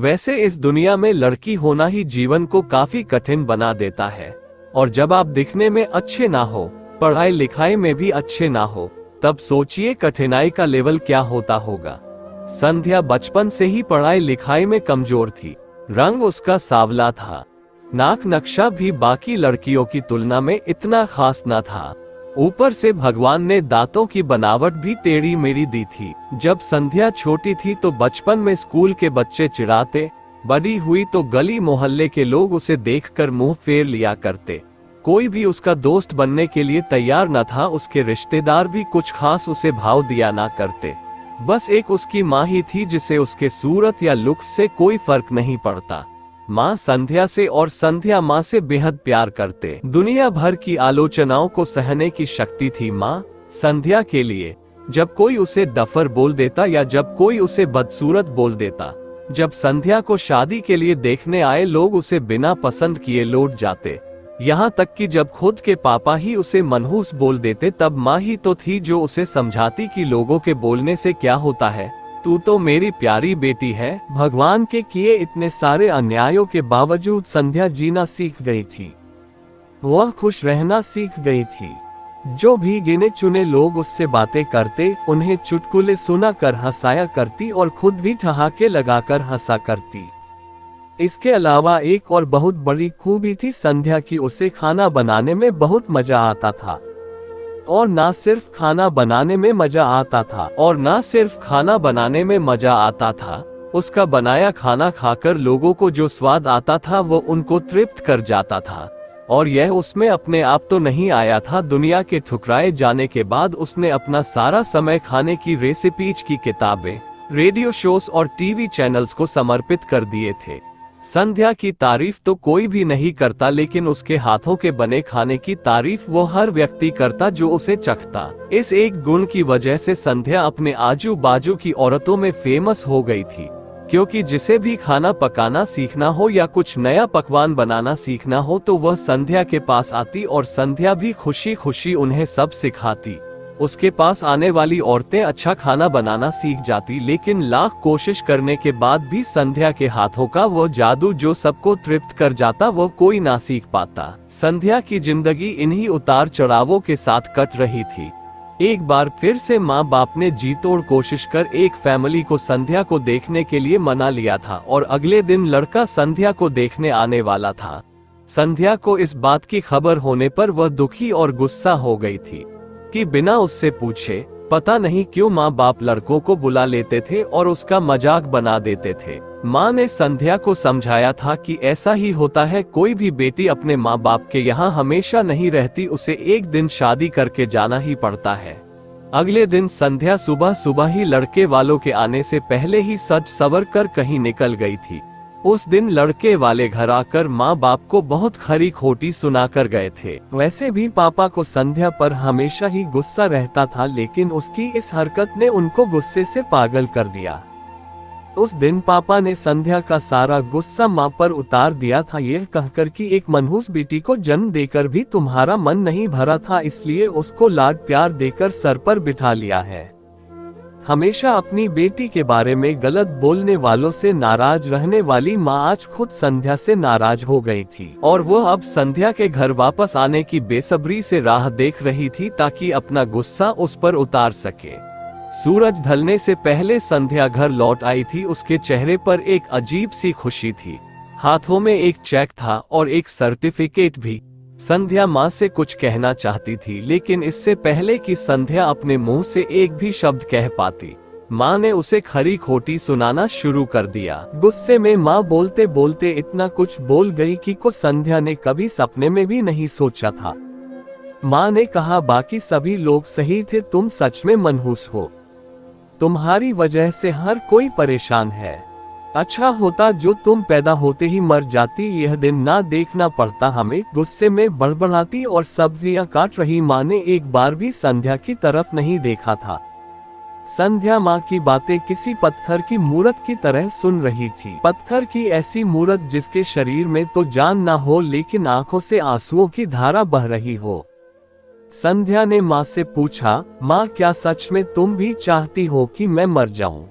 वैसे इस दुनिया में लड़की होना ही जीवन को काफी कठिन बना देता है, और जब आप दिखने में अच्छे ना हो, पढ़ाई लिखाई में भी अच्छे ना हो, तब सोचिए कठिनाई का लेवल क्या होता होगा। संध्या बचपन से ही पढ़ाई लिखाई में कमजोर थी। रंग उसका सांवला था, नाक नक्शा भी बाकी लड़कियों की तुलना में इतना खास न था। ऊपर से भगवान ने दांतों की बनावट भी टेढ़ी मेढ़ी दी थी। जब संध्या छोटी थी तो बचपन में स्कूल के बच्चे चिढ़ाते, बड़ी हुई तो गली मोहल्ले के लोग उसे देखकर मुंह फेर लिया करते। कोई भी उसका दोस्त बनने के लिए तैयार न था। उसके रिश्तेदार भी कुछ खास उसे भाव दिया ना करते। बस एक उसकी माँ ही थी जिसे उसके सूरत या लुक्स से कोई फर्क नहीं पड़ता। माँ संध्या से और संध्या माँ से बेहद प्यार करते। दुनिया भर की आलोचनाओं को सहने की शक्ति थी माँ संध्या के लिए। जब कोई उसे डफर बोल देता या जब कोई उसे बदसूरत बोल देता, जब संध्या को शादी के लिए देखने आए लोग उसे बिना पसंद किए लौट जाते, यहाँ तक कि जब खुद के पापा ही उसे मनहूस बोल देते, तब माँ ही तो थी जो उसे समझाती कि लोगों के बोलने से क्या होता है, तू तो मेरी प्यारी बेटी है। भगवान के किए इतने सारे अन्यायों के बावजूद संध्या जीना सीख गई थी। वह खुश रहना सीख गई थी। जो भी गिने चुने लोग उससे बातें करते, उन्हें चुटकुले सुना कर हंसाया करती और खुद भी ठहाके लगाकर हंसा करती। इसके अलावा एक और बहुत बड़ी खूबी थी संध्या की, उसे खाना बनाने में बहुत मजा आता था। और ना सिर्फ खाना बनाने में मजा आता था, उसका बनाया खाना खाकर लोगों को जो स्वाद आता था वो उनको तृप्त कर जाता था। और यह उसमें अपने आप तो नहीं आया था। दुनिया के ठुकराए जाने के बाद उसने अपना सारा समय खाने की रेसिपीज की किताबें, रेडियो शोज और टीवी चैनल्स को समर्पित कर दिए थे। संध्या की तारीफ तो कोई भी नहीं करता, लेकिन उसके हाथों के बने खाने की तारीफ वो हर व्यक्ति करता जो उसे चखता। इस एक गुण की वजह से संध्या अपने आजू बाजू की औरतों में फेमस हो गई थी, क्योंकि जिसे भी खाना पकाना सीखना हो या कुछ नया पकवान बनाना सीखना हो तो वह संध्या के पास आती और संध्या भी खुशी खुशी उन्हें सब सिखाती। उसके पास आने वाली औरतें अच्छा खाना बनाना सीख जाती, लेकिन लाख कोशिश करने के बाद भी संध्या के हाथों का वो जादू जो सबको तृप्त कर जाता वो कोई ना सीख पाता। संध्या की जिंदगी इन्हीं उतार चढ़ावों के साथ कट रही थी। एक बार फिर से माँ बाप ने जी तोड़ कोशिश कर एक फैमिली को संध्या को देखने के लिए मना लिया था, और अगले दिन लड़का संध्या को देखने आने वाला था। संध्या को इस बात की खबर होने पर वह दुखी और गुस्सा हो गई थी कि बिना उससे पूछे पता नहीं क्यों माँ बाप लड़कों को बुला लेते थे और उसका मजाक बना देते थे। माँ ने संध्या को समझाया था कि ऐसा ही होता है, कोई भी बेटी अपने माँ बाप के यहाँ हमेशा नहीं रहती, उसे एक दिन शादी करके जाना ही पड़ता है। अगले दिन संध्या सुबह सुबह ही लड़के वालों के आने से पहले ही सज सवर कर कहीं निकल गई थी। उस दिन लड़के वाले घर आकर माँ बाप को बहुत खरी खोटी सुनाकर गए थे। वैसे भी पापा को संध्या पर हमेशा ही गुस्सा रहता था, लेकिन उसकी इस हरकत ने उनको गुस्से से पागल कर दिया। उस दिन पापा ने संध्या का सारा गुस्सा माँ पर उतार दिया था, यह कहकर कि एक मनहूस बेटी को जन्म देकर भी तुम्हारा मन नहीं भरा था, इसलिए उसको लाड प्यार देकर सर पर बिठा लिया है। हमेशा अपनी बेटी के बारे में गलत बोलने वालों से नाराज रहने वाली माँ आज खुद संध्या से नाराज हो गई थी, और वह अब संध्या के घर वापस आने की बेसब्री से राह देख रही थी ताकि अपना गुस्सा उस पर उतार सके। सूरज ढलने से पहले संध्या घर लौट आई थी। उसके चेहरे पर एक अजीब सी खुशी थी। हाथों में एक चेक था और एक सर्टिफिकेट भी। संध्या माँ से कुछ कहना चाहती थी, लेकिन इससे पहले कि संध्या अपने मुंह से एक भी शब्द कह पाती, माँ ने उसे खरी खोटी सुनाना शुरू कर दिया। गुस्से में माँ बोलते बोलते इतना कुछ बोल गई कि को संध्या ने कभी सपने में भी नहीं सोचा था। माँ ने कहा, बाकी सभी लोग सही थे, तुम सच में मनहूस हो, तुम्हारी वजह से हर कोई परेशान है। अच्छा होता जो तुम पैदा होते ही मर जाती, यह दिन ना देखना पड़ता हमें। गुस्से में बड़बड़ाती और सब्जियां काट रही माँ ने एक बार भी संध्या की तरफ नहीं देखा था। संध्या माँ की बातें किसी पत्थर की मूरत की तरह सुन रही थी। पत्थर की ऐसी मूरत जिसके शरीर में तो जान ना हो, लेकिन आंखों से आंसुओं की धारा बह रही हो। संध्या ने माँ से पूछा, माँ क्या सच में तुम भी चाहती हो कि मैं मर जाऊं?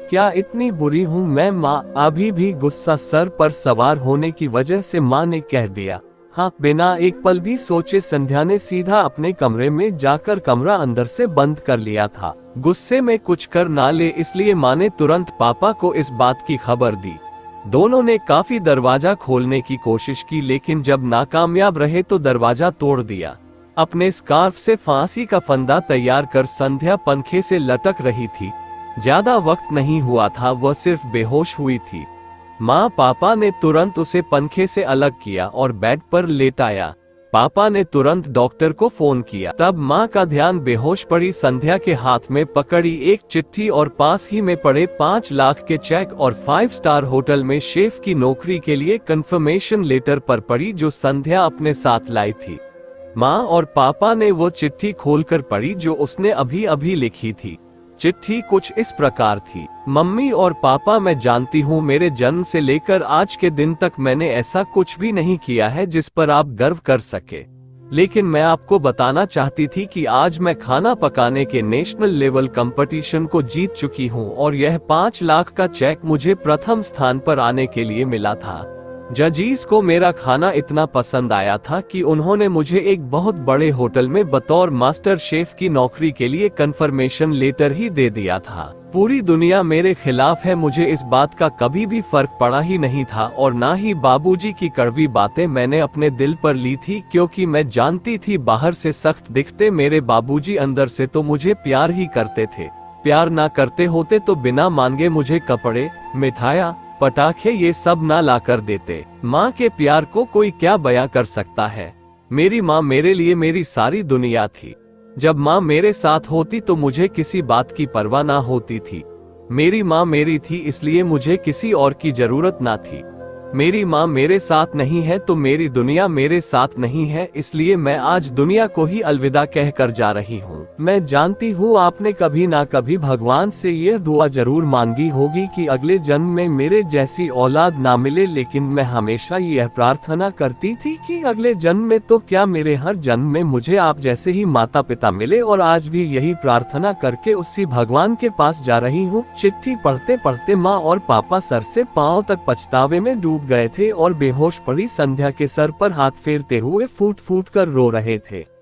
क्या इतनी बुरी हूँ मैं माँ? अभी भी गुस्सा सर पर सवार होने की वजह से माँ ने कह दिया। हाँ। बिना एक पल भी सोचे संध्या ने सीधा अपने कमरे में जाकर कमरा अंदर से बंद कर लिया था। गुस्से में कुछ कर ना ले इसलिए माँ ने तुरंत पापा को इस बात की खबर दी। दोनों ने काफी दरवाजा खोलने की कोशिश की लेकिन जब नाकामयाब रहे तो दरवाजा तोड़ दिया। अपने स्कार्फ से फांसी का फंदा तैयार कर संध्या पंखे से लटक रही थी। ज्यादा वक्त नहीं हुआ था, वह सिर्फ बेहोश हुई थी। माँ पापा ने तुरंत उसे पंखे से अलग किया और बेड पर लेटाया। पापा ने तुरंत डॉक्टर को फोन किया। तब माँ का ध्यान बेहोश पड़ी संध्या के हाथ में पकड़ी एक चिट्ठी और पास ही में पड़े 5 लाख के चेक और 5 स्टार होटल में शेफ की नौकरी के लिए कंफर्मेशन लेटर पर पड़ी जो संध्या अपने साथ लाई थी। माँ और पापा ने वो चिट्ठी खोलकर पढ़ी जो उसने अभी अभी लिखी थी। चिट्ठी कुछ इस प्रकार थी। मम्मी और पापा, मैं जानती हूँ मेरे जन्म से लेकर आज के दिन तक मैंने ऐसा कुछ भी नहीं किया है जिस पर आप गर्व कर सके, लेकिन मैं आपको बताना चाहती थी कि आज मैं खाना पकाने के नेशनल लेवल कंपटीशन को जीत चुकी हूँ और यह 5 लाख का चेक मुझे प्रथम स्थान पर आने के लिए मिला था। जजीज को मेरा खाना इतना पसंद आया था कि उन्होंने मुझे एक बहुत बड़े होटल में बतौर मास्टर शेफ की नौकरी के लिए कंफर्मेशन लेटर ही दे दिया था। पूरी दुनिया मेरे खिलाफ है, मुझे इस बात का कभी भी फर्क पड़ा ही नहीं था और ना ही बाबूजी की कड़वी बातें मैंने अपने दिल पर ली थी, क्योंकि मैं जानती थी बाहर से सख्त दिखते मेरे बाबूजी अंदर से तो मुझे प्यार ही करते थे। प्यार ना करते होते तो बिना मांगे मुझे कपड़े, मिठाइयाँ, पटाखे ये सब ना ला कर देते। माँ के प्यार को कोई क्या बयां कर सकता है। मेरी माँ मेरे लिए मेरी सारी दुनिया थी। जब माँ मेरे साथ होती तो मुझे किसी बात की परवाह ना होती थी। मेरी माँ मेरी थी इसलिए मुझे किसी और की जरूरत ना थी। मेरी माँ मेरे साथ नहीं है तो मेरी दुनिया मेरे साथ नहीं है, इसलिए मैं आज दुनिया को ही अलविदा कहकर जा रही हूँ। मैं जानती हूँ आपने कभी ना कभी भगवान से यह दुआ जरूर मांगी होगी कि अगले जन्म में मेरे जैसी औलाद ना मिले, लेकिन मैं हमेशा यह प्रार्थना करती थी कि अगले जन्म में तो क्या मेरे हर जन्म में मुझे आप जैसे ही माता पिता मिले, और आज भी यही प्रार्थना करके उसी भगवान के पास जा रही हूँ। चिट्ठी पढ़ते पढ़ते माँ और पापा सर से पाँव तक पछतावे में डूब गए थे और बेहोश पड़ी संध्या के सर पर हाथ फेरते हुए फूट फूट कर रो रहे थे।